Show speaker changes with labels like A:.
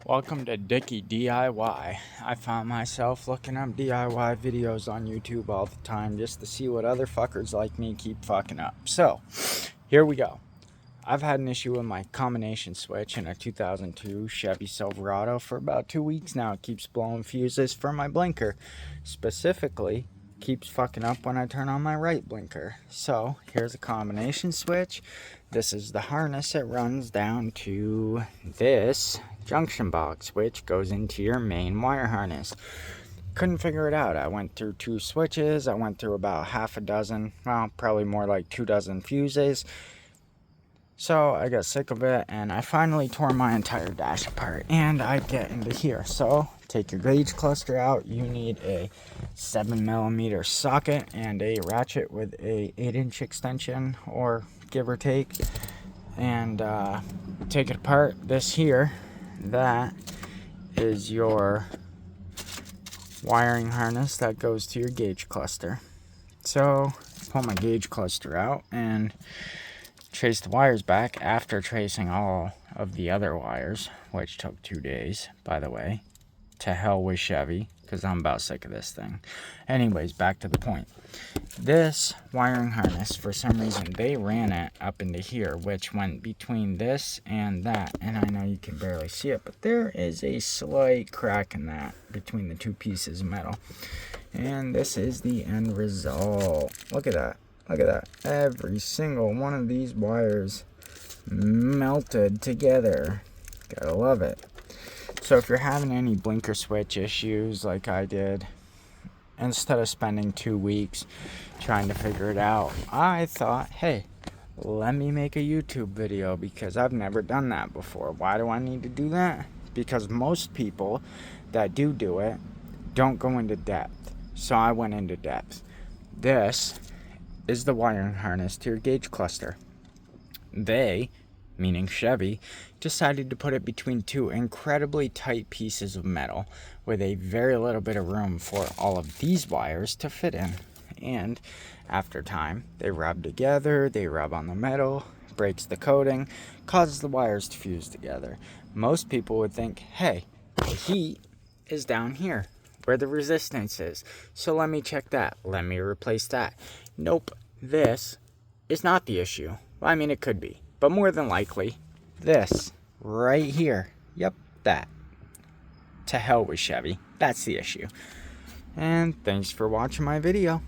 A: Welcome to Dicky DIY. I found myself looking up DIY videos on YouTube all the time just to see what other fuckers like me keep fucking up. So, here we go. I've had an issue with my combination switch in a 2002 Chevy Silverado for about 2 weeks now. It keeps blowing fuses for my blinker. Specifically, keeps fucking up when I turn on my right blinker. So, here's a combination switch. This is the harness. It runs down to this junction box, which goes into your main wire harness. Couldn't figure it out. I went through 2 switches. I went through about half a dozen, well, probably more like 2 dozen fuses. So I got sick of it, and I finally tore my entire dash apart, and I get into here. So take your gauge cluster out. You need a 7mm socket and a ratchet with a 8-inch extension, or give or take, and take it apart. This here, that is your wiring harness that goes to your gauge cluster. So pull my gauge cluster out and trace the wires back after tracing all of the other wires, which took 2 days, by the way. To hell with Chevy, because I'm about sick of this thing. Anyways, back to the point. This wiring harness, for some reason, they ran it up into here, which went between this and that. And I know you can barely see it, but there is a slight crack in that between the 2 pieces of metal. And this is the end result. Look at that. Look at that. Every single one of these wires melted together. Gotta love it. So if you're having any blinker switch issues like I did, instead of spending 2 weeks trying to figure it out, I thought, hey, let me make a YouTube video, because I've never done that before. Why do I need to do that? Because most people that do it don't go into depth. So I went into depth. This is the wiring harness to your gauge cluster. They, meaning Chevy, decided to put it between 2 incredibly tight pieces of metal with a very little bit of room for all of these wires to fit in. And after time, they rub together, they rub on the metal, breaks the coating, causes the wires to fuse together. Most people would think, hey, the heat is down here where the resistance is, so let me check that, let me replace that. Nope, this is not the issue. Well, I mean, it could be, but more than likely, this right here, yep, that. To hell with Chevy, that's the issue. And thanks for watching my video.